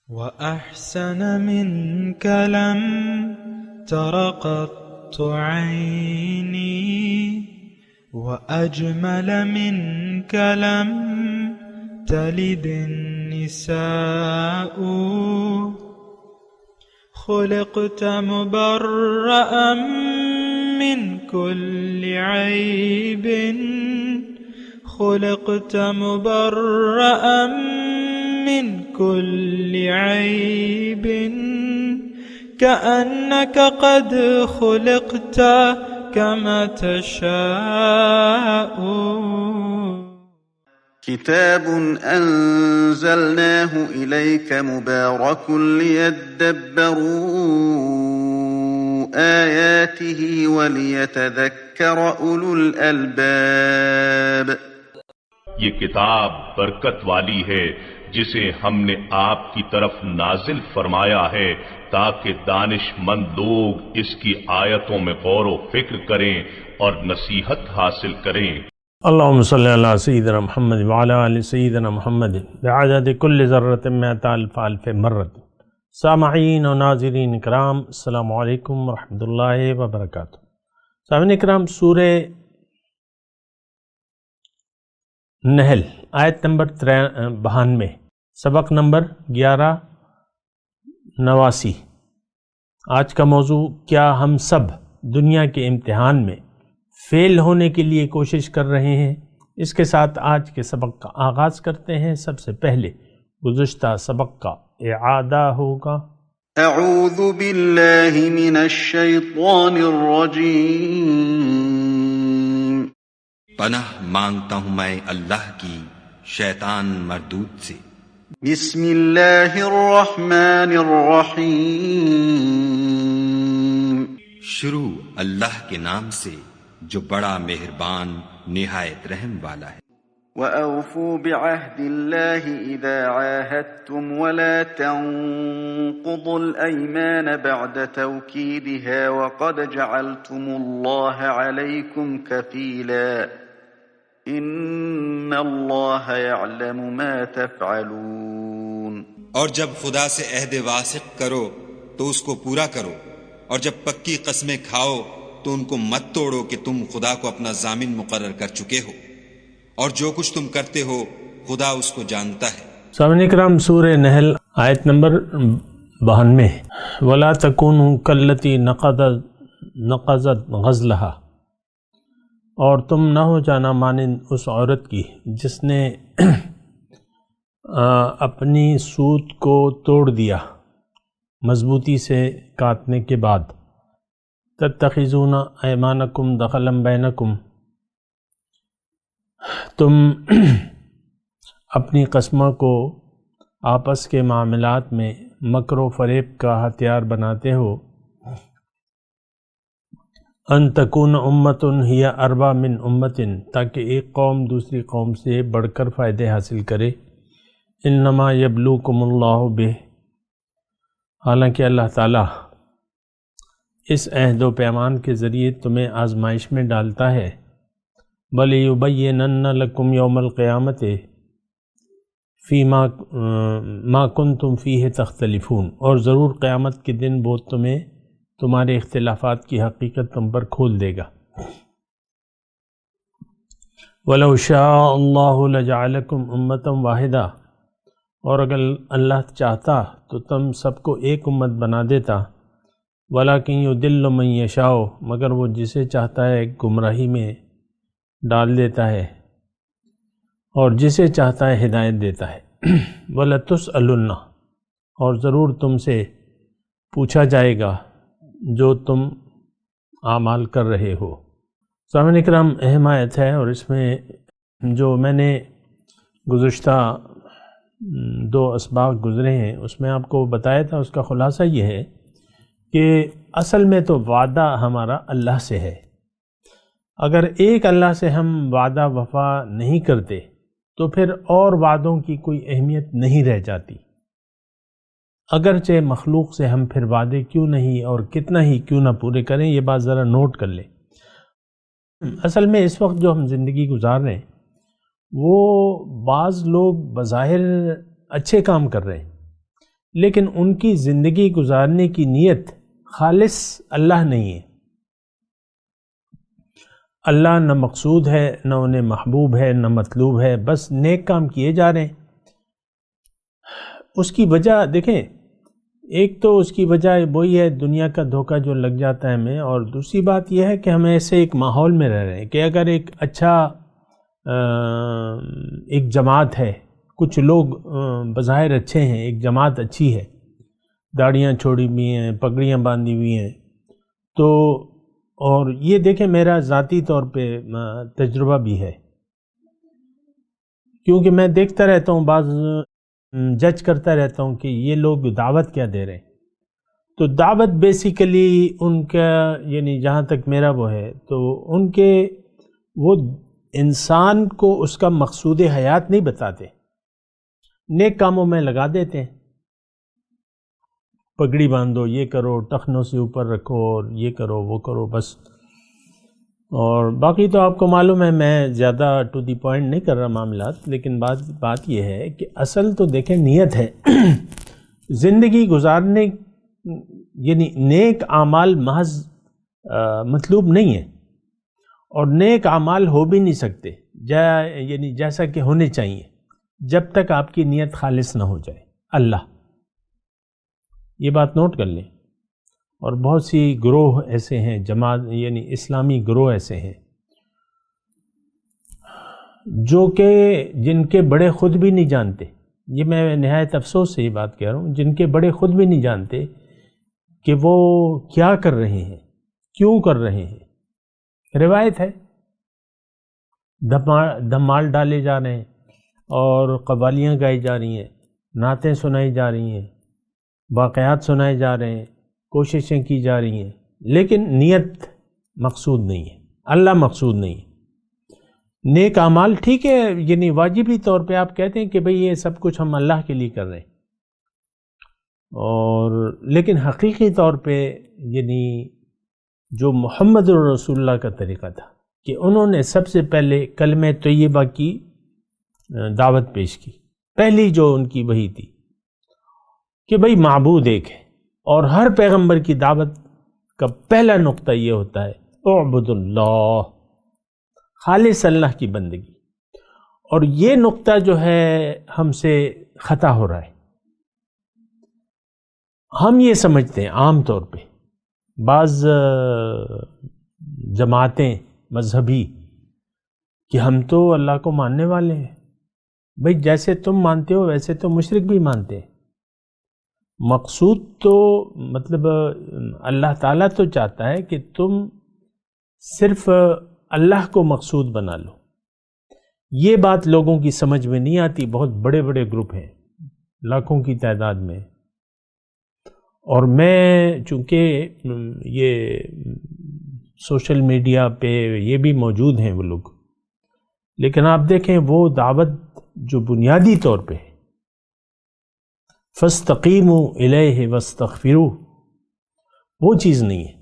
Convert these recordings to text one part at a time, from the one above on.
وأحسن منك لم تر قط عيني، وأجمل منك لم تلد النساء. خلقت مبرأ من كل عيب، خلقت مبرأ من كل عيب، كأنك قد خلقت كما تشاء. كتاب أنزلناه إليك مبارك ليدبروا آياته وليتذكر أولو الألباب. یہ کتاب برکت والی ہے جسے ہم نے آپ کی طرف نازل فرمایا ہے تاکہ دانش مند لوگ اس کی آیتوں میں غور و فکر کریں اور نصیحت حاصل کریں۔ اللہم صلی علی سیدنا محمد وعلی آل سیدنا محمد بعدد کل ذرۃ مئۃ الف الف مرۃ۔ سامعین و ناظرین اکرام، السلام علیکم ورحمۃ اللہ وبرکاتہ۔ سامعین اکرام، سورہ نحل آیت نمبر 92، سبق نمبر 1189۔ آج کا موضوع، کیا ہم سب دنیا کے امتحان میں فیل ہونے کے لیے کوشش کر رہے ہیں؟ اس کے ساتھ آج کے سبق کا آغاز کرتے ہیں۔ سب سے پہلے گزشتہ سبق کا اعادہ ہوگا۔ اعوذ باللہ من الشیطان الرجیم۔ پناہ مانگتا ہوں میں اللہ کی شیطان مردود سے۔ بسم اللہ الرحمن الرحیم۔ شروع اللہ کے نام سے جو بڑا مہربان نہایت رحم والا ہے۔ وَأَوْفُوا بِعَهْدِ اللَّهِ إِذَا عَاهَدتُّمْ وَلَا تَنقُضُوا الْأَيْمَانَ بَعْدَ تَوْكِيدِهَا وَقَدْ جَعَلْتُمُ اللَّهَ عَلَيْكُمْ كَفِيلًا إِنَّ اللَّهَ يَعْلَمُ مَا تَفْعَلُونَ۔ اور جب خدا سے عہد واثق کرو تو اس کو پورا کرو، اور جب پکی قسمیں کھاؤ تو ان کو مت توڑو کہ تم خدا کو اپنا ضامن مقرر کر چکے ہو، اور جو کچھ تم کرتے ہو خدا اس کو جانتا ہے۔ سامعین اکرام، سورہ نحل آیت نمبر 92۔ وَلَا تَكُونُوا كَالَّتِي نَقَضَتْ غَزْلَهَا، اور تم نہ ہو جانا مانند اس عورت کی جس نے اپنی سوت کو توڑ دیا مضبوطی سے کاٹنے کے بعد۔ تتخذون ایمانکم دخلا بینکم، تم اپنی قسموں کو آپس کے معاملات میں مکر و فریب کا ہتھیار بناتے ہو۔ ان تکون امۃ ہی اربا من امۃ، تاکہ ایک قوم دوسری قوم سے بڑھ کر فائدے حاصل کرے۔ انما یبلوکم اللہ بہ، حالانکہ اللہ تعالیٰ اس عہد و پیمان کے ذریعے تمہیں آزمائش میں ڈالتا ہے۔ وَلِيُبَيِّنَنَّ لَكُمْ يَوْمَ الْقِيَامَةِ فِي مَا كُنْتُمْ فِيهِ تَخْتَلِفُونَ، اور ضرور قیامت کے دن وہ تمہیں تمہارے اختلافات کی حقیقت تم پر کھول دے گا۔ وَلَوْ شَاءَ اللَّهُ لَجَعَلَكُمْ أُمَّةً وَاحِدَةً، اور اگر اللہ چاہتا تو تم سب کو ایک امت بنا دیتا۔ وَلَكِنْ يُضِلُّ مَن يَشَاءُ، مگر وہ جسے چاہتا ہے گمراہی میں ڈال دیتا ہے اور جسے چاہتا ہے ہدایت دیتا ہے۔ وَلَتُسْأَلُنَّ، اور ضرور تم سے پوچھا جائے گا جو تم اعمال کر رہے ہو۔ سامعین اکرام، اہم آیت ہے، اور اس میں جو میں نے گزشتہ 2 اسباق گزرے ہیں اس میں آپ کو بتایا تھا، اس کا خلاصہ یہ ہے کہ اصل میں تو وعدہ ہمارا اللہ سے ہے۔ اگر ایک اللہ سے ہم وعدہ وفا نہیں کرتے تو پھر اور وعدوں کی کوئی اہمیت نہیں رہ جاتی۔ اگرچہ مخلوق سے ہم پھر وعدے کیوں نہیں اور کتنا ہی کیوں نہ پورے کریں، یہ بات ذرا نوٹ کر لیں۔ اصل میں اس وقت جو ہم زندگی گزار رہے ہیں وہ بعض لوگ بظاہر اچھے کام کر رہے ہیں، لیکن ان کی زندگی گزارنے کی نیت خالص اللہ نہیں ہے. اللہ نہ مقصود ہے، نہ انہیں محبوب ہے، نہ مطلوب ہے، بس نیک کام کیے جا رہے ہیں. اس کی وجہ دیکھیں، ایک تو اس کی وجہ وہی ہے دنیا کا دھوکہ جو لگ جاتا ہے ہمیں، اور دوسری بات یہ ہے کہ ہم ایسے ایک ماحول میں رہ رہے ہیں کہ اگر ایک اچھا ایک جماعت ہے، کچھ لوگ بظاہر اچھے ہیں، ایک جماعت اچھی ہے، داڑیاں چھوڑی ہوئی ہیں، پگڑیاں باندھی ہوئی ہیں، تو اور یہ دیکھیں میرا ذاتی طور پہ تجربہ بھی ہے، کیونکہ میں دیکھتا رہتا ہوں، بعض جج کرتا رہتا ہوں کہ یہ لوگ دعوت کیا دے رہے ہیں. تو دعوت بیسیکلی ان کا یعنی جہاں تک میرا وہ ہے تو ان کے وہ انسان کو اس کا مقصود حیات نہیں بتاتے، نیک کاموں میں لگا دیتے ہیں. پگڑی باندھو، یہ کرو، ٹخنوں سے اوپر رکھو، اور یہ کرو وہ کرو بس. اور باقی تو آپ کو معلوم ہے میں زیادہ ٹو دی پوائنٹ نہیں کر رہا معاملات، لیکن بات یہ ہے کہ اصل تو دیکھیں نیت ہے. زندگی گزارنے یعنی نیک اعمال محض مطلوب نہیں ہے، اور نیک اعمال ہو بھی نہیں سکتے یعنی جیسا کہ ہونے چاہیے جب تک آپ کی نیت خالص نہ ہو جائے اللہ. یہ بات نوٹ کر لیں. اور بہت سی گروہ ایسے ہیں، جماعت یعنی اسلامی گروہ ایسے ہیں جو کہ جن کے بڑے خود بھی نہیں جانتے، یہ میں نہایت افسوس سے یہ بات کہہ رہا ہوں، جن کے بڑے خود بھی نہیں جانتے کہ وہ کیا کر رہے ہیں، کیوں کر رہے ہیں. روایت ہے، دھمال ڈالے جا رہے ہیں، اور قوالیاں گائی جا رہی ہیں، نعتیں سنائی جا رہی ہیں، واقعات سنائے جا رہے ہیں، کوششیں کی جا رہی ہیں، لیکن نیت مقصود نہیں ہے، اللہ مقصود نہیں ہے. نیک اعمال ٹھیک ہے، یعنی واجبی طور پہ آپ کہتے ہیں کہ بھئی یہ سب کچھ ہم اللہ کے لیے کر رہے ہیں، اور لیکن حقیقی طور پہ یعنی جو محمد رسول اللہ کا طریقہ تھا کہ انہوں نے سب سے پہلے کلمہ طیبہ کی دعوت پیش کی. پہلی جو ان کی وہی تھی کہ بھئی معبود ایک ہے، اور ہر پیغمبر کی دعوت کا پہلا نقطہ یہ ہوتا ہے اعبد اللہ، خالص اللہ کی بندگی. اور یہ نقطہ جو ہے ہم سے خطا ہو رہا ہے. ہم یہ سمجھتے ہیں عام طور پہ بعض جماعتیں مذہبی کہ ہم تو اللہ کو ماننے والے ہیں. بھئی جیسے تم مانتے ہو ویسے تو مشرک بھی مانتے ہیں. مقصود تو مطلب اللہ تعالیٰ تو چاہتا ہے کہ تم صرف اللہ کو مقصود بنا لو. یہ بات لوگوں کی سمجھ میں نہیں آتی. بہت بڑے بڑے گروپ ہیں لاکھوں کی تعداد میں، اور میں چونکہ یہ سوشل میڈیا پہ یہ بھی موجود ہیں وہ لوگ، لیکن آپ دیکھیں وہ دعوت جو بنیادی طور پہ ہے فَاسْتَقِيمُوا إِلَيْهِ وَاسْتَغْفِرُوهُ، وہ چیز نہیں ہے.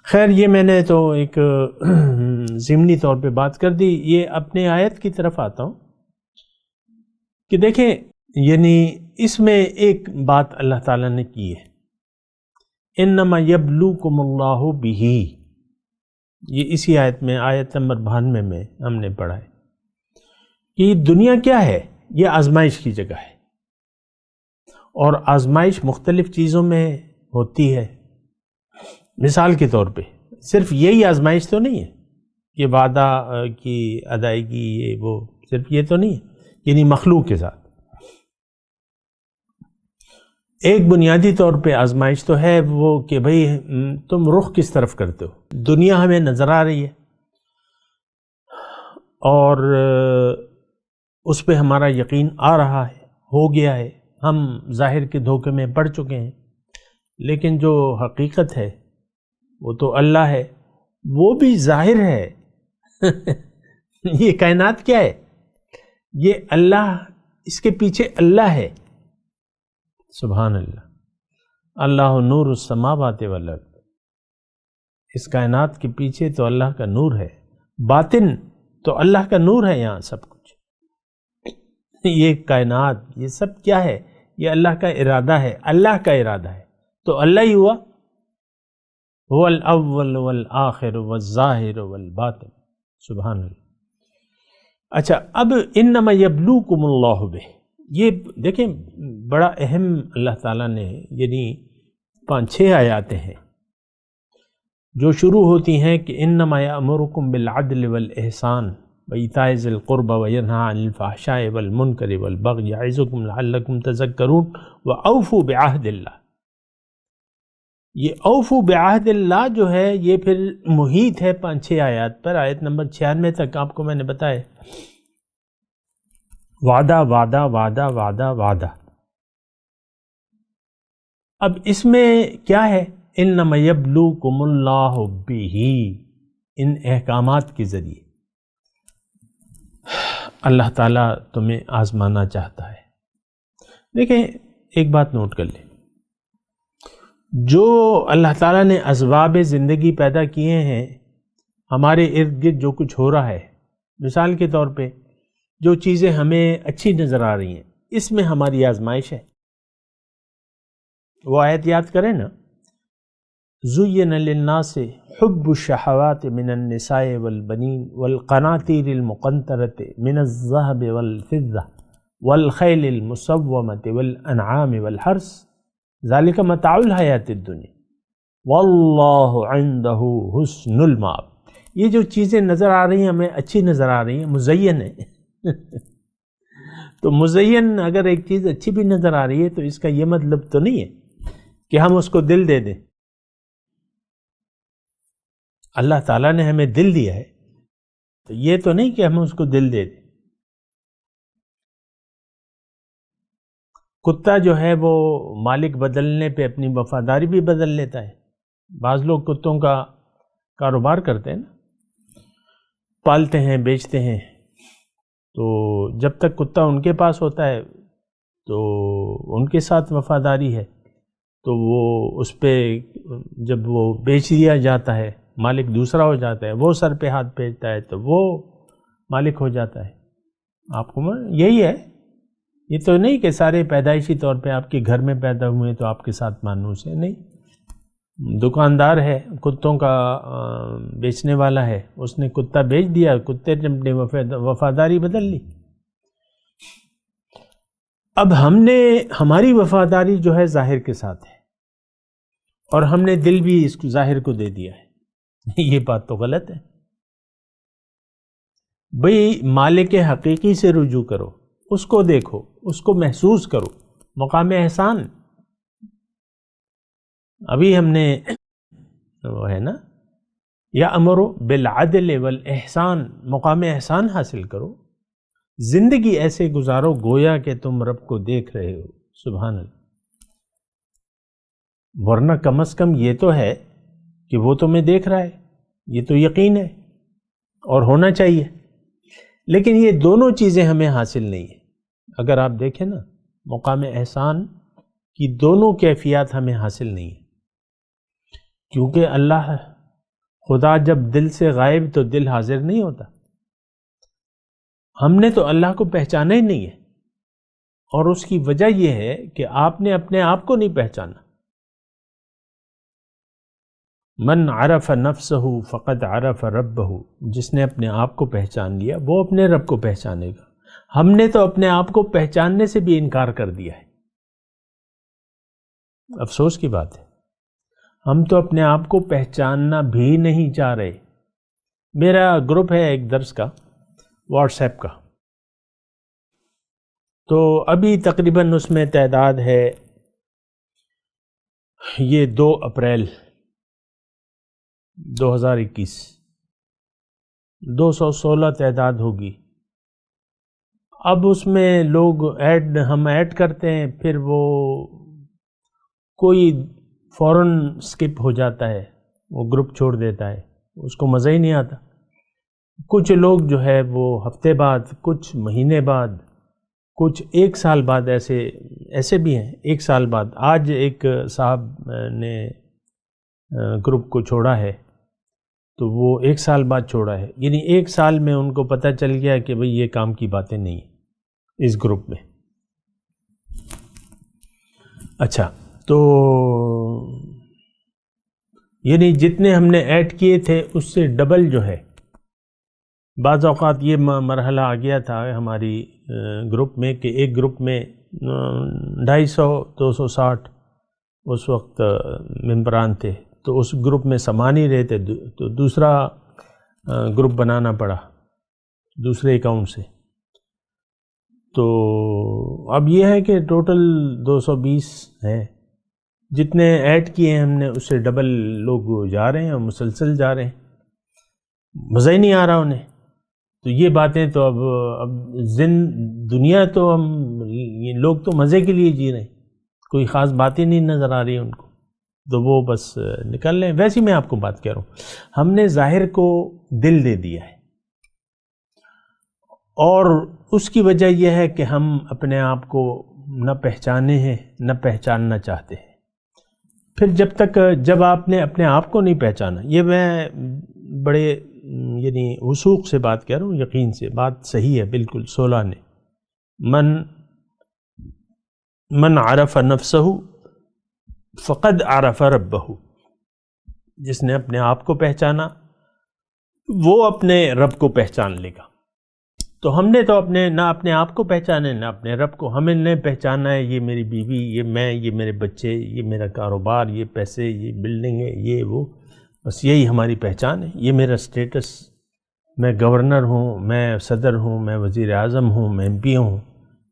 خیر یہ میں نے تو ایک ضمنی طور پہ بات کر دی. یہ اپنے آیت کی طرف آتا ہوں کہ دیکھیں یعنی اس میں ایک بات اللہ تعالیٰ نے کی ہے، اِنَّمَا يَبْلُوكُمُ اللَّهُ بِهِ. یہ اسی آیت میں آیت نمبر 92 میں ہم نے پڑھا ہے کہ دنیا کیا ہے، یہ آزمائش کی جگہ ہے، اور آزمائش مختلف چیزوں میں ہوتی ہے. مثال کے طور پہ صرف یہی آزمائش تو نہیں ہے کہ وعدہ کی ادائیگی، یہ وہ صرف یہ تو نہیں ہے، یعنی مخلوق کے ساتھ ایک بنیادی طور پہ آزمائش تو ہے وہ کہ بھئی تم رخ کس طرف کرتے ہو. دنیا ہمیں نظر آ رہی ہے اور اس پہ ہمارا یقین آ رہا ہے، ہو گیا ہے، ہم ظاہر کے دھوکے میں پڑ چکے ہیں، لیکن جو حقیقت ہے وہ تو اللہ ہے، وہ بھی ظاہر ہے. یہ کائنات کیا ہے؟ یہ اللہ، اس کے پیچھے اللہ ہے. سبحان اللہ. اللہ نور السماوات والارض. اس کائنات کے پیچھے تو اللہ کا نور ہے، باطن تو اللہ کا نور ہے. یہاں سب کچھ، یہ کائنات، یہ سب کیا ہے؟ یہ اللہ کا ارادہ ہے، اللہ کا ارادہ ہے، تو اللہ ہی ہوا، هو الاول والآخر والظاہر والباطن، سبحان اللہ۔ اچھا، اب انما یبلوکم اللہ بہ، یہ دیکھیں بڑا اہم اللہ تعالیٰ نے، یعنی 5-6 آیاتیں ہیں جو شروع ہوتی ہیں کہ انما یأمرکم بالعدل والاحسان وایتاء ذی القربى وینہی عن الفحشاء والمنکر والبغی یعظکم لعلکم تذکرون واوفوا بعہد اللہ۔ یہ اوفوا بعہد اللہ جو ہے یہ پھر محیط ہے 5-6 آیات پر، آیت نمبر 96 تک آپ کو میں نے بتایا، وعدہ وعدہ وعدہ وعدہ وعدہ۔ اب اس میں کیا ہے؟ انما یبلوکم اللہ بہ، ان احکامات کے ذریعے اللہ تعالیٰ تمہیں آزمانا چاہتا ہے۔ دیکھیں ایک بات نوٹ کر لیں، جو اللہ تعالیٰ نے اسباب زندگی پیدا کیے ہیں، ہمارے ارد گرد جو کچھ ہو رہا ہے، مثال کے طور پہ جو چیزیں ہمیں اچھی نظر آ رہی ہیں، اس میں ہماری آزمائش ہے۔ وہ آیت یاد کریں نا، زُيِّنَ لِلنَّاسِ حُبُّ الشَّهَوَاتِ مِنَ النِّسَاءِ وَالْبَنِينَ وَالْقَنَاطِيرِ الْمُقَنطَرَةِ مِنَ الذَّهَبِ وَالْفِضَّةِ وَالْخَيْلِ الْمُسَوَّمَةِ وَالْأَنْعَامِ وَالْحَرْثِ ذَلِكَ مَتَاعُ الْحَيَاةِ الدُّنْيَا وَاللَّهُ عِنْدَهُ حُسْنُ الْمَآبِ۔ یہ جو چیزیں نظر آ رہی ہیں، ہمیں اچھی نظر آ رہی ہیں، مزین ہے تو مزین اگر ایک چیز اچھی بھی نظر آ رہی ہے تو اس کا یہ مطلب تو نہیں ہے کہ ہم اس کو دل دے دیں۔ اللہ تعالیٰ نے ہمیں دل دیا ہے تو یہ تو نہیں کہ ہم اس کو دل دے دیں۔ کتا جو ہے وہ مالک بدلنے پہ اپنی وفاداری بھی بدل لیتا ہے۔ بعض لوگ کتوں کا کاروبار کرتے ہیں نا، پالتے ہیں، بیچتے ہیں، تو جب تک کتا ان کے پاس ہوتا ہے تو ان کے ساتھ وفاداری ہے، تو وہ اس پہ جب وہ بیچ دیا جاتا ہے، مالک دوسرا ہو جاتا ہے، وہ سر پہ ہاتھ پھیرتا ہے تو وہ مالک ہو جاتا ہے۔ آپ کو یہی ہے، یہ تو نہیں کہ سارے پیدائشی طور پہ آپ کے گھر میں پیدا ہوئے تو آپ کے ساتھ مانوس ہے، نہیں۔ دکاندار ہے، کتوں کا بیچنے والا ہے، اس نے کتا بیچ دیا، کتے نے اپنی وفاداری بدل لی۔ اب ہماری وفاداری جو ہے ظاہر کے ساتھ ہے، اور ہم نے دل بھی اس کو ظاہر کو دے دیا ہے، یہ بات تو غلط ہے۔ بھئی مالک حقیقی سے رجوع کرو، اس کو دیکھو، اس کو محسوس کرو، مقام احسان۔ ابھی ہم نے وہ ہے نا، یا امرو بالعدل والاحسان، مقام احسان حاصل کرو، زندگی ایسے گزارو گویا کہ تم رب کو دیکھ رہے ہو، سبحان اللہ۔ ورنہ کم از کم یہ تو ہے کہ وہ تمہیں دیکھ رہا ہے، یہ تو یقین ہے اور ہونا چاہیے، لیکن یہ دونوں چیزیں ہمیں حاصل نہیں ہیں۔ اگر آپ دیکھیں نا، مقام احسان کی دونوں کیفیات ہمیں حاصل نہیں ہیں، کیونکہ اللہ خدا جب دل سے غائب تو دل حاضر نہیں ہوتا۔ ہم نے تو اللہ کو پہچانا ہی نہیں ہے، اور اس کی وجہ یہ ہے کہ آپ نے اپنے آپ کو نہیں پہچانا۔ من عرف نفسہ فقد عرف ربہ، جس نے اپنے آپ کو پہچان لیا وہ اپنے رب کو پہچانے گا۔ ہم نے تو اپنے آپ کو پہچاننے سے بھی انکار کر دیا ہے، افسوس کی بات ہے۔ ہم تو اپنے آپ کو پہچاننا بھی نہیں چاہ رہے۔ میرا گروپ ہے ایک درس کا، واٹس ایپ کا، تو ابھی تقریباً اس میں تعداد ہے یہ 2 اپریل 2021 216 تعداد ہوگی۔ اب اس میں لوگ ہم ایڈ کرتے ہیں، پھر وہ کوئی فوراً سکپ ہو جاتا ہے، وہ گروپ چھوڑ دیتا ہے، اس کو مزہ ہی نہیں آتا۔ کچھ لوگ جو ہے وہ ہفتے بعد، کچھ مہینے بعد، کچھ 1 سال بعد، ایسے بھی ہیں 1 سال بعد۔ آج ایک صاحب نے گروپ کو چھوڑا ہے تو وہ 1 سال بعد چھوڑا ہے، یعنی 1 سال میں ان کو پتہ چل گیا کہ بھئی یہ کام کی باتیں نہیں ہیں اس گروپ میں۔ اچھا، تو یعنی جتنے ہم نے ایڈ کیے تھے اس سے ڈبل جو ہے، بعض اوقات یہ مرحلہ آ گیا تھا ہماری گروپ میں کہ ایک گروپ میں 250 260 اس وقت ممبران تھے، تو اس گروپ میں سما نہیں رہے تھے، تو دوسرا گروپ بنانا پڑا دوسرے اکاؤنٹ سے۔ تو اب یہ ہے کہ ٹوٹل 220 ہے، جتنے ایڈ کیے ہیں ہم نے اس سے ڈبل لوگ جا رہے ہیں اور مسلسل جا رہے ہیں، مزہ ہی نہیں آ رہا انہیں۔ تو یہ باتیں تو اب دنیا تو ہم یہ لوگ تو مزے کے لیے جی رہے ہیں، کوئی خاص باتیں نہیں نظر آ رہی ہیں ان کو، تو وہ بس نکل لیں۔ ویسے میں آپ کو بات کہہ رہا ہوں، ہم نے ظاہر کو دل دے دیا ہے، اور اس کی وجہ یہ ہے کہ ہم اپنے آپ کو نہ پہچانے ہیں نہ پہچاننا چاہتے ہیں۔ پھر جب آپ نے اپنے آپ کو نہیں پہچانا، یہ میں بڑے یعنی وثوق سے بات کہہ رہا ہوں، یقین سے بات صحیح ہے بالکل، 16 نے من عرف نفسہ فقد عرف ربہ، جس نے اپنے آپ کو پہچانا وہ اپنے رب کو پہچان لے گا۔ تو ہم نے تو نہ اپنے آپ کو پہچانے نہ اپنے رب کو، ہمیں نے پہچانا ہے یہ میری بیوی، یہ میں، یہ میرے بچے، یہ میرا کاروبار، یہ پیسے، یہ بلڈنگ ہے، یہ وہ، بس یہی ہماری پہچان ہے، یہ میرا سٹیٹس، میں گورنر ہوں، میں صدر ہوں، میں وزیر اعظم ہوں، میں ایم پی ہوں،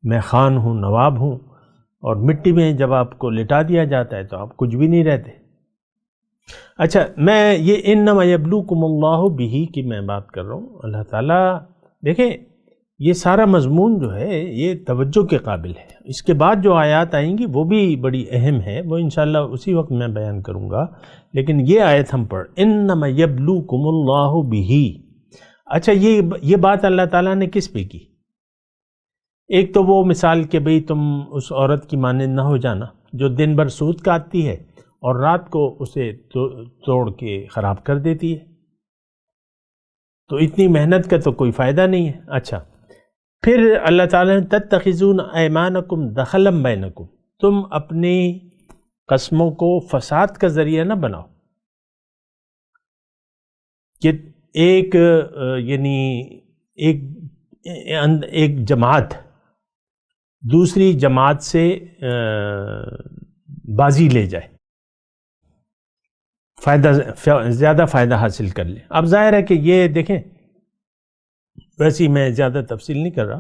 میں خان ہوں، نواب ہوں، اور مٹی میں جب آپ کو لٹا دیا جاتا ہے تو آپ کچھ بھی نہیں رہتے۔ اچھا، میں یہ انما یبلوکم اللہ بہ کی میں بات کر رہا ہوں، اللہ تعالیٰ دیکھیں یہ سارا مضمون جو ہے یہ توجہ کے قابل ہے، اس کے بعد جو آیات آئیں گی وہ بھی بڑی اہم ہے، وہ انشاءاللہ اسی وقت میں بیان کروں گا، لیکن یہ آیت ہم پڑھ انما یبلوکم اللہ بہ۔ اچھا، یہ بات اللہ تعالیٰ نے کس پہ کی؟ ایک تو وہ مثال کہ بھئی تم اس عورت کی مانند نہ ہو جانا جو دن بھر سود کاٹتی ہے اور رات کو اسے توڑ کے خراب کر دیتی ہے، تو اتنی محنت کا تو کوئی فائدہ نہیں ہے۔ اچھا، پھر اللہ تعالیٰ نے تتخذون ایمانکم دخلا بینکم، تم اپنی قسموں کو فساد کا ذریعہ نہ بناؤ، کہ ایک جماعت دوسری جماعت سے بازی لے جائے، زیادہ فائدہ حاصل کر لے۔ اب ظاہر ہے کہ یہ دیکھیں، ویسے ہی میں زیادہ تفصیل نہیں کر رہا،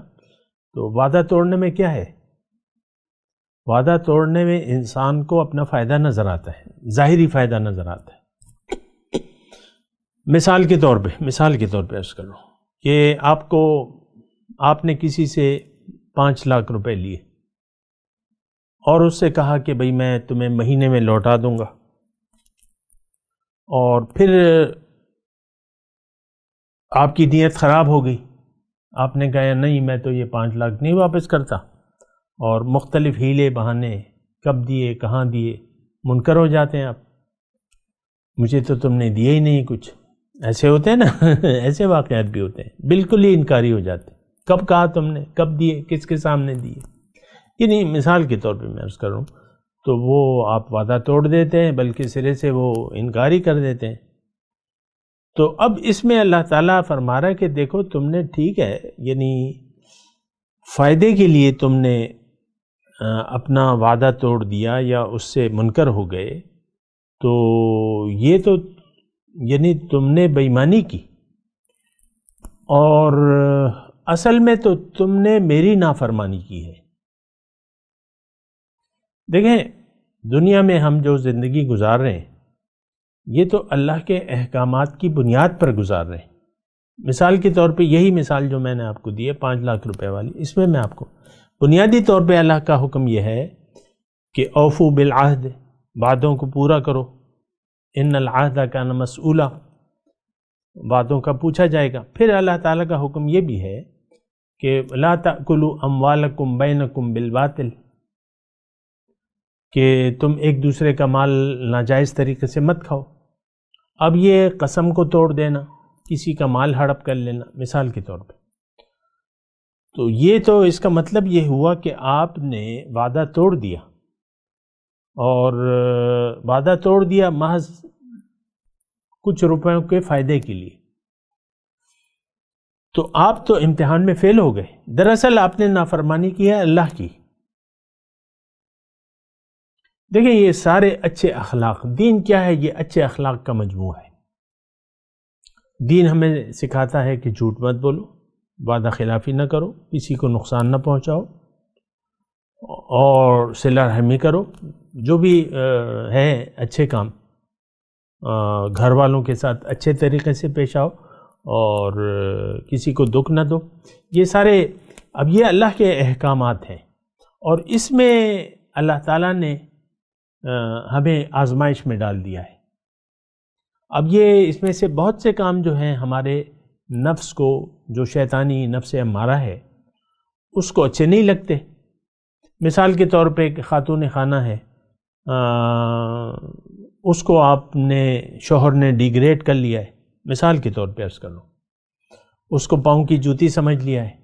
تو وعدہ توڑنے میں کیا ہے؟ وعدہ توڑنے میں انسان کو اپنا فائدہ نظر آتا ہے، ظاہری فائدہ نظر آتا ہے۔ مثال کے طور پہ عرض کر رہا ہوں کہ آپ نے کسی سے 5 لاکھ روپے لیے اور اس سے کہا کہ بھئی میں تمہیں مہینے میں لوٹا دوں گا، اور پھر آپ کی نیت خراب ہو گئی، آپ نے کہا نہیں میں تو یہ 5 لاکھ نہیں واپس کرتا، اور مختلف ہیلے بہانے کب دیے کہاں دیے، منکر ہو جاتے ہیں آپ، مجھے تو تم نے دیے ہی نہیں کچھ، ایسے ہوتے ہیں نا ایسے واقعات بھی ہوتے ہیں، بالکل ہی انکاری ہو جاتے ہیں، کب کہا تم نے، کب دیے، کس کے سامنے دیے، یہ نہیں، مثال کے طور پہ میں عرض کر رہا ہوں، تو وہ آپ وعدہ توڑ دیتے ہیں، بلکہ سرے سے وہ انکاری کر دیتے ہیں۔ تو اب اس میں اللہ تعالیٰ فرما رہا ہے کہ دیکھو تم نے ٹھیک ہے، یعنی فائدے کے لیے تم نے اپنا وعدہ توڑ دیا یا اس سے منکر ہو گئے، تو یہ تو یعنی تم نے بے ایمانی کی، اور اصل میں تو تم نے میری نافرمانی کی ہے۔ دیکھیں دنیا میں ہم جو زندگی گزار رہے ہیں یہ تو اللہ کے احکامات کی بنیاد پر گزار رہے ہیں۔ مثال کے طور پہ یہی مثال جو میں نے آپ کو دی ہے 5 لاکھ روپے والی، اس میں آپ کو بنیادی طور پہ اللہ کا حکم یہ ہے کہ اوفو بالعہد، وعدوں کو پورا کرو، ان العہد کان مسئولا، وعدوں کا پوچھا جائے گا۔ پھر اللہ تعالیٰ کا حکم یہ بھی ہے کہ لا تأکلوا اموالکم بینکم بالباطل، کہ تم ایک دوسرے کا مال ناجائز طریقے سے مت کھاؤ۔ اب یہ قسم کو توڑ دینا، کسی کا مال ہڑپ کر لینا مثال کے طور پہ، تو یہ تو اس کا مطلب یہ ہوا کہ آپ نے وعدہ توڑ دیا، اور وعدہ توڑ دیا محض کچھ روپیوں کے فائدے کے لیے، تو آپ تو امتحان میں فیل ہو گئے۔ دراصل آپ نے نافرمانی کی ہے اللہ کی۔ دیکھیں یہ سارے اچھے اخلاق، دین کیا ہے؟ یہ اچھے اخلاق کا مجموعہ ہے۔ دین ہمیں سکھاتا ہے کہ جھوٹ مت بولو، وعدہ خلافی نہ کرو، کسی کو نقصان نہ پہنچاؤ، اور صلہ رحمی کرو، جو بھی ہے اچھے کام، گھر والوں کے ساتھ اچھے طریقے سے پیش آؤ اور کسی کو دکھ نہ دو۔ یہ سارے اب یہ اللہ کے احکامات ہیں، اور اس میں اللہ تعالیٰ نے ہمیں آزمائش میں ڈال دیا ہے۔ اب یہ اس میں سے بہت سے کام جو ہیں ہمارے نفس کو، جو شیطانی نفس امارہ ہے، اس کو اچھے نہیں لگتے۔ مثال کے طور پہ ایک خاتون خانہ ہے، اس کو آپ نے شوہر نے ڈیگریڈ کر لیا ہے، مثال کے طور پہ عرض کر لو، اس کو پاؤں کی جوتی سمجھ لیا ہے،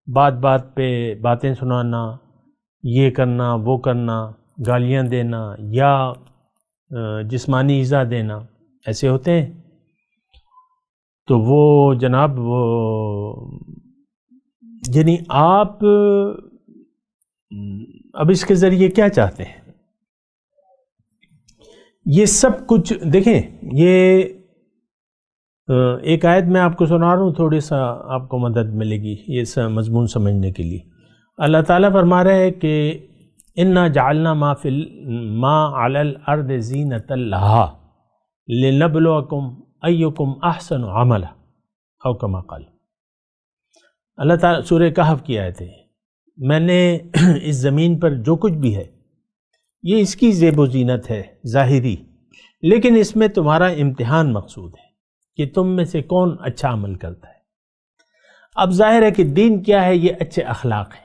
بات بات پہ باتیں سنانا، یہ کرنا وہ کرنا، گالیاں دینا یا جسمانی ایذا دینا، ایسے ہوتے ہیں۔ تو وہ جناب وہ یعنی آپ اب اس کے ذریعے کیا چاہتے ہیں؟ یہ سب کچھ دیکھیں، یہ ایک آیت میں آپ کو سنا رہا ہوں، تھوڑی سا آپ کو مدد ملے گی یہ مضمون سمجھنے کے لیے۔ اللہ تعالیٰ فرما رہا ہے کہ اِنَّا جَعَلْنَا مَا عَلَى الْأَرْضِ زِينَةً لَهَا لِنَبْلُوَكُمْ أَيُّكُمْ أَحْسَنُ عَمَلًا أَوْ كَمَا قَالَ۔ اللہ تعالیٰ سورہ کہف کی آیت ہے، میں نے اس زمین پر جو کچھ بھی ہے یہ اس کی زیب و زینت ہے ظاہری، لیکن اس میں تمہارا امتحان مقصود ہے کہ تم میں سے کون اچھا عمل کرتا ہے۔ اب ظاہر ہے کہ دین کیا ہے؟ یہ اچھے اخلاق ہیں۔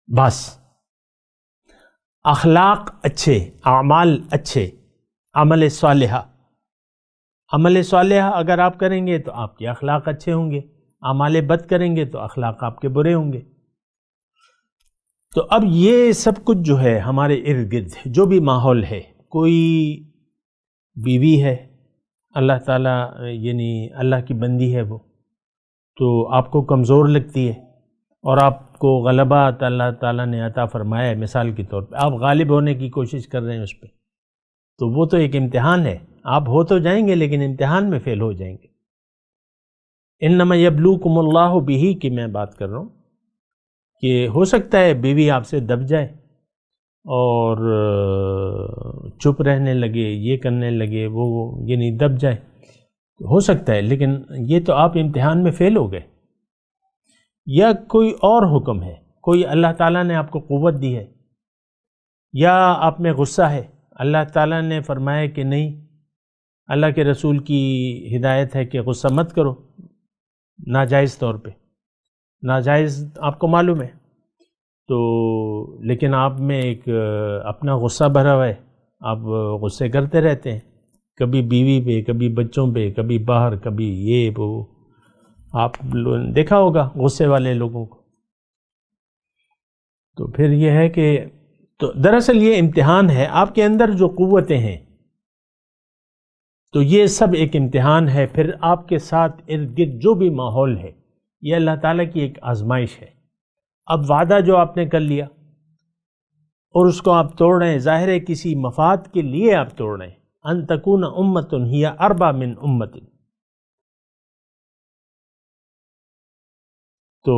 بس اخلاق اچھے، اعمال اچھے، عمل صالحہ، عمل صالحہ اگر آپ کریں گے تو آپ کے اخلاق اچھے ہوں گے، اعمال بد کریں گے تو اخلاق آپ کے برے ہوں گے۔ تو اب یہ سب کچھ جو ہے ہمارے ارد گرد جو بھی ماحول ہے، کوئی بیوی ہے اللہ تعالیٰ یعنی اللہ کی بندی ہے وہ، تو آپ کو کمزور لگتی ہے اور آپ کو غلبہ اللہ تعالیٰ نے عطا فرمایا ہے، مثال کے طور پہ آپ غالب ہونے کی کوشش کر رہے ہیں اس پہ، تو وہ تو ایک امتحان ہے، آپ ہو تو جائیں گے لیکن امتحان میں فیل ہو جائیں گے۔ انما یبلوکم اللہ بہ کی میں بات کر رہا ہوں کہ ہو سکتا ہے بیوی آپ سے دب جائے اور چپ رہنے لگے، یہ کرنے لگے، وہ یعنی دب جائے، ہو سکتا ہے، لیکن یہ تو آپ امتحان میں فیل ہو گئے۔ یا کوئی اور حکم ہے، کوئی اللہ تعالیٰ نے آپ کو قوت دی ہے، یا آپ میں غصہ ہے، اللہ تعالیٰ نے فرمایا کہ نہیں، اللہ کے رسول کی ہدایت ہے کہ غصہ مت کرو ناجائز طور پہ، ناجائز آپ کو معلوم ہے، تو لیکن آپ میں ایک اپنا غصہ بھرا ہوا ہے، آپ غصے کرتے رہتے ہیں، کبھی بیوی پہ، کبھی بچوں پہ، کبھی باہر، کبھی یہ وہ، آپ دیکھا ہوگا غصے والے لوگوں کو۔ تو پھر یہ ہے کہ تو دراصل یہ امتحان ہے، آپ کے اندر جو قوتیں ہیں تو یہ سب ایک امتحان ہے، پھر آپ کے ساتھ ارد گرد جو بھی ماحول ہے یہ اللہ تعالیٰ کی ایک آزمائش ہے۔ اب وعدہ جو آپ نے کر لیا اور اس کو آپ توڑ رہے ہیں، ظاہر ہے کسی مفاد کے لیے آپ توڑ رہے ہیں، ان تکون امۃ ہی اربع من امۃ، تو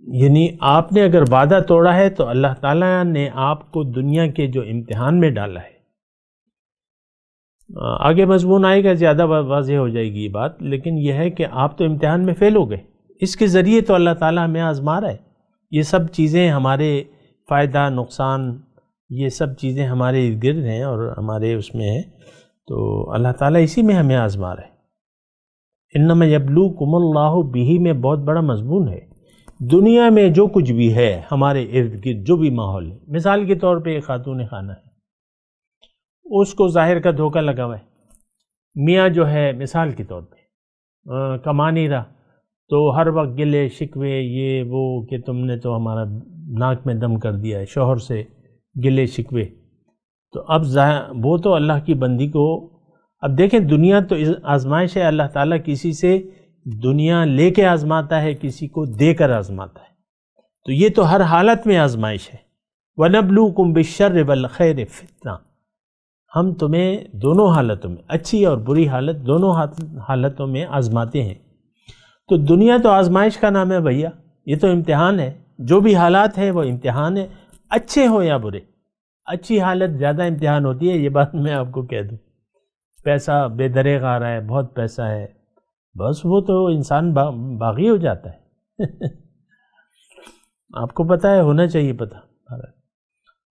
یعنی آپ نے اگر وعدہ توڑا ہے تو اللہ تعالیٰ نے آپ کو دنیا کے جو امتحان میں ڈالا ہے، آگے مضمون آئے گا زیادہ واضح ہو جائے گی یہ بات، لیکن یہ ہے کہ آپ تو امتحان میں فیل ہو گئے، اس کے ذریعے تو اللہ تعالیٰ ہمیں آزما رہا ہے۔ یہ سب چیزیں ہمارے فائدہ نقصان، یہ سب چیزیں ہمارے ارد گرد ہیں اور ہمارے اس میں ہیں، تو اللہ تعالیٰ اسی میں ہمیں آزما رہا ہے۔ انما یبلوکم اللہ بہ میں بہت بڑا مضمون ہے۔ دنیا میں جو کچھ بھی ہے ہمارے ارد گرد جو بھی ماحول ہے، مثال کے طور پہ ایک خاتون خانہ ہے، اس کو ظاہر کا دھوکہ لگا ہوا ہے، میاں جو ہے مثال کے طور پہ کما نہیں رہا، تو ہر وقت گلے شکوے یہ وہ کہ تم نے تو ہمارا ناک میں دم کر دیا ہے، شوہر سے گلے شکوے، تو اب وہ تو اللہ کی بندی کو، اب دیکھیں دنیا تو آزمائش ہے، اللہ تعالیٰ کسی سے دنیا لے کے آزماتا ہے، کسی کو دے کر آزماتا ہے، تو یہ تو ہر حالت میں آزمائش ہے۔ وَنَبْلُوكُمْ بِالشَّرِّ وَالْخَيْرِ فِتْنَةً، ہم تمہیں دونوں حالتوں میں، اچھی اور بری حالت، دونوں حالتوں میں آزماتے ہیں۔ تو دنیا تو آزمائش کا نام ہے بھیا، یہ تو امتحان ہے، جو بھی حالات ہیں وہ امتحان ہے، اچھے ہو یا برے۔ اچھی حالت زیادہ امتحان ہوتی ہے، یہ بات میں آپ کو کہہ دوں۔ پیسہ بے دریغ آ رہا ہے، بہت پیسہ ہے، بس وہ تو انسان باغی ہو جاتا ہے۔ آپ کو پتہ ہے، ہونا چاہیے پتہ۔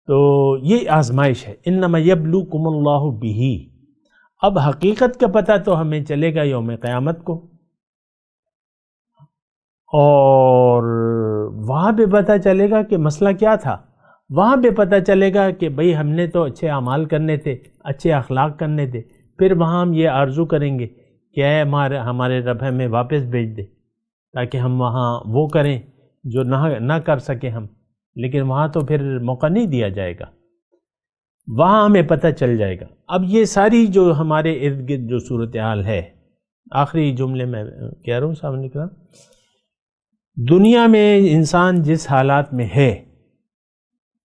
تو یہ آزمائش ہے، انما یبلوکم اللہ بہ۔ اب حقیقت کا پتہ تو ہمیں چلے گا یوم قیامت کو، اور وہاں پہ پتہ چلے گا کہ مسئلہ کیا تھا۔ وہاں پہ پتہ چلے گا کہ بھئی ہم نے تو اچھے اعمال کرنے تھے، اچھے اخلاق کرنے تھے، پھر وہاں ہم یہ آرزو کریں گے کہ اے ہمارے رب ہمیں واپس بھیج دے، تاکہ ہم وہاں وہ کریں جو نہ کر سکیں ہم، لیکن وہاں تو پھر موقع نہیں دیا جائے گا، وہاں ہمیں پتہ چل جائے گا۔ اب یہ ساری جو ہمارے ارد گرد جو صورتحال ہے، آخری جملے میں کہہ رہا ہوں صاحب کرام، دنیا میں انسان جس حالات میں ہے،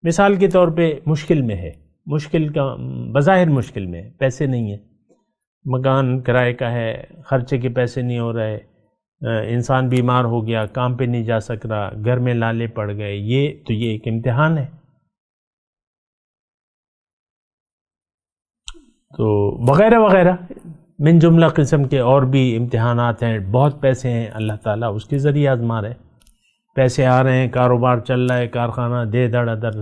مثال کے طور پہ مشکل میں ہے، مشکل کا بظاہر مشکل میں ہے، پیسے نہیں ہیں، مکان کرائے کا ہے، خرچے کے پیسے نہیں ہو رہے، انسان بیمار ہو گیا، کام پہ نہیں جا سک رہا، گھر میں لالے پڑ گئے، یہ ایک امتحان ہے۔ تو وغیرہ وغیرہ من جملہ قسم کے اور بھی امتحانات ہیں، بہت پیسے ہیں، اللہ تعالیٰ اس کے ذریعے آزما رہے، پیسے آ رہے ہیں، کاروبار چل رہا ہے، کارخانہ دے دڑ ادر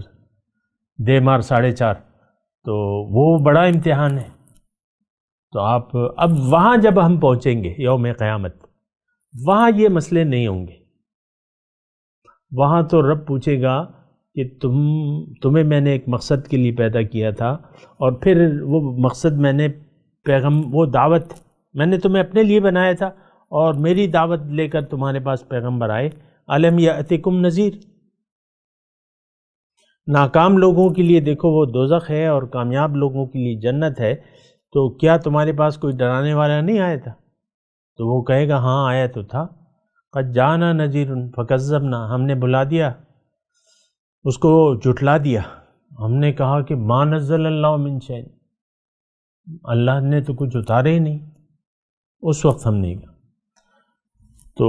دے مار 4.5، تو وہ بڑا امتحان ہے۔ تو آپ اب وہاں جب ہم پہنچیں گے یوم قیامت، وہاں یہ مسئلے نہیں ہوں گے، وہاں تو رب پوچھے گا کہ تمہیں میں نے ایک مقصد کے لیے پیدا کیا تھا، اور پھر وہ مقصد میں نے وہ دعوت میں نے تمہیں اپنے لیے بنایا تھا، اور میری دعوت لے کر تمہارے پاس پیغمبر آئے، الم یأتکم نذیر۔ ناکام لوگوں کے لیے دیکھو وہ دوزخ ہے، اور کامیاب لوگوں کے لیے جنت ہے، تو کیا تمہارے پاس کوئی ڈرانے والا نہیں آیا تھا؟ تو وہ کہے گا ہاں آیا تو تھا، قد جانا نذیر فکذبنا، ہم نے بلا دیا، اس کو جھٹلا دیا، ہم نے کہا کہ ما نزل اللہ من شیء، اللہ نے تو کچھ اتارے ہی نہیں، اس وقت ہم نے کہا۔ تو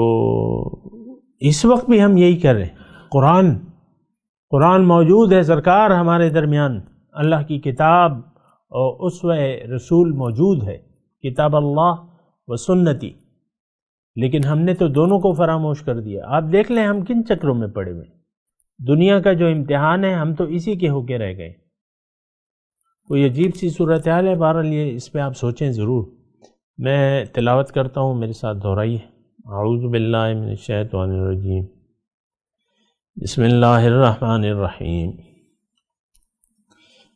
اس وقت بھی ہم یہی کر رہے ہیں، قرآن موجود ہے سرکار ہمارے درمیان، اللہ کی کتاب اور اسوہ رسول موجود ہے، کتاب اللہ و سنتی، لیکن ہم نے تو دونوں کو فراموش کر دیا۔ آپ دیکھ لیں ہم کن چکروں میں پڑے ہوئے، دنیا کا جو امتحان ہے ہم تو اسی کے ہو کے رہ گئے۔ کوئی عجیب سی صورتحال ہے، بہرحال یہ اس پہ آپ سوچیں ضرور۔ میں تلاوت کرتا ہوں، میرے ساتھ دہرائیے۔ اعوذ باللہ من الشیطان الرجیم، بسم اللہ الرحمن الرحیم۔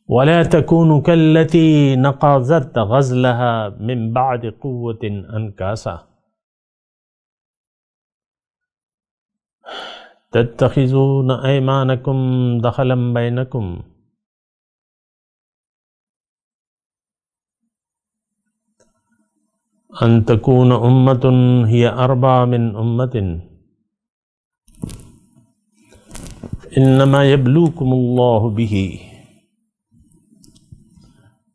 وَلَا تَكُونُوا كَالَّتِي نَقَضَتْ غَزْلَهَا مِن بَعْدِ قُوَّةٍ أَنْكَاثًا تَتَّخِذُونَ أَيْمَانَكُمْ دَخَلًا بَيْنَكُمْ أَن تَكُونَ أُمَّةٌ هِيَ أَرْبَىٰ مِنْ أُمَّةٍ إِنَّمَا يَبْلُوكُمُ اللَّهُ بِهِ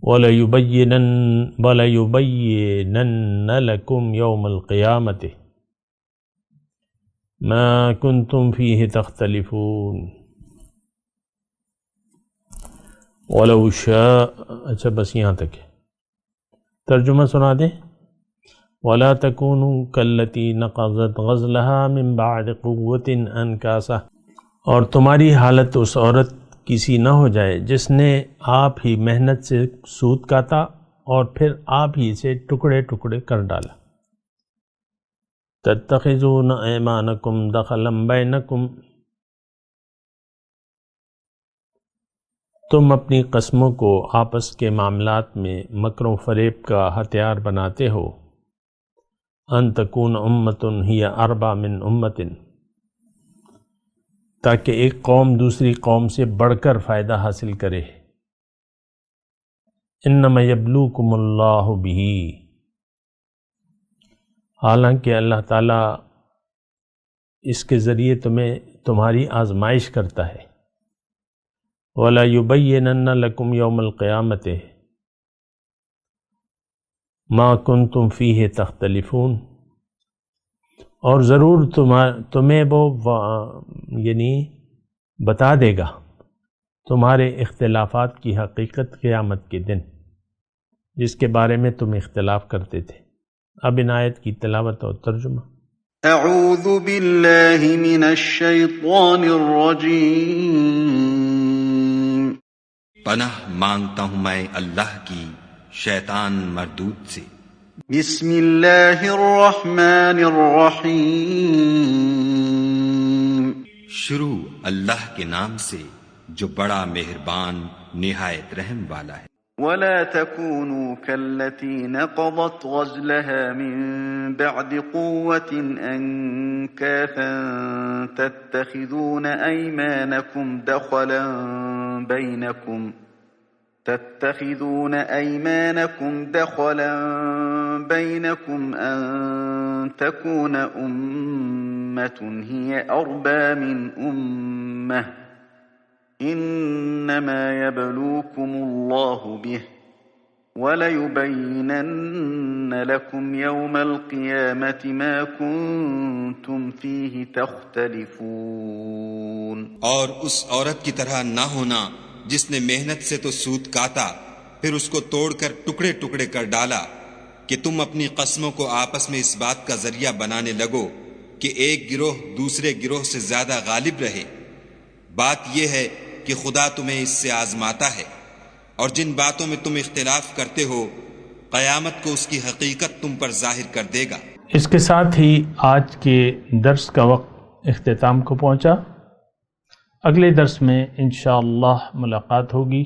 وَلَيُبَيِّنَنَّ لَكُمْ يَوْمَ الْقِيَامَةِ مَا كُنْتُمْ فِيهِ تَخْتَلِفُونَ وَلَوْ شَاءَ۔ اچھا بس یہاں تک ہے، ترجمہ سنا دیں۔ وَلَا تَكُونُوا كَالَّتِي نَقَضَتْ غَزْلَهَا مِن بَعْدِ قُوَّةٍ أَنْكَاثًا، اور تمہاری حالت اس عورت کسی نہ ہو جائے جس نے آپ ہی محنت سے سود کاتا اور پھر آپ ہی سے ٹکڑے ٹکڑے کر ڈالا۔ تَتَّخِذُونَ أَيْمَانَكُمْ دَخَلًا بَيْنَكُمْ، تم اپنی قسموں کو آپس کے معاملات میں مکر و فریب کا ہتھیار بناتے ہو۔ ان تکون امۃ ہی اربع من امۃ، تاکہ ایک قوم دوسری قوم سے بڑھ کر فائدہ حاصل کرے۔ انما یبلوکم اللہ بہ، حالانکہ اللہ تعالیٰ اس کے ذریعے تمہاری آزمائش کرتا ہے۔ وَلَا يُبَيِّنَنَّ لَكُمْ يَوْمَ الْقِيَامَةِ مَا كُنْتُمْ فِيهِ تَخْتَلِفُونَ، اور ضرور تمہیں وہ بتا دے گا تمہارے اختلافات کی حقیقت قیامت کے دن، جس کے بارے میں تم اختلاف کرتے تھے۔ اب ان آیت کی تلاوت اور ترجمہ۔ اعوذ باللہ من الشیطان الرجیم، پناہ مانگتا ہوں میں اللہ کی شیطان مردود سے۔ بسم اللہ الرحمن الرحیم، شروع اللہ کے نام سے جو بڑا مہربان نہایت رحم والا ہے۔ ولا تكونوا كالتي نقضت غزلها من بعد قوة أنكاثا تتخذون أيمانكم دخلا بينكم أن تكون أمة هي أربى من أمة إنما يبلوكم الله به وَلَيُبَيِّنَنَّ لَكُمْ يَوْمَ الْقِيَامَةِ مَا كُنْتُمْ فِيهِ تَخْتَلِفُونَ، اور اس عورت کی طرح نہ ہونا جس نے محنت سے تو سود کاتا پھر اس کو توڑ کر ٹکڑے ٹکڑے کر ڈالا، کہ تم اپنی قسموں کو آپس میں اس بات کا ذریعہ بنانے لگو کہ ایک گروہ دوسرے گروہ سے زیادہ غالب رہے۔ بات یہ ہے کہ خدا تمہیں اس سے آزماتا ہے، اور جن باتوں میں تم اختلاف کرتے ہو قیامت کو اس کی حقیقت تم پر ظاہر کر دے گا۔ اس کے ساتھ ہی آج کے درس کا وقت اختتام کو پہنچا۔ اگلے درس میں انشاءاللہ ملاقات ہوگی۔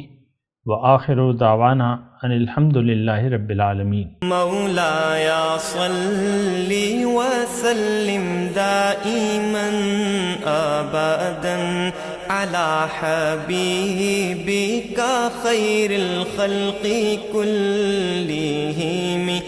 وآخر دعوانا ان الحمد للہ رب العالمین۔ مولاي صل وسلم دائما ابدا على حبيبك خير الخلق كلهم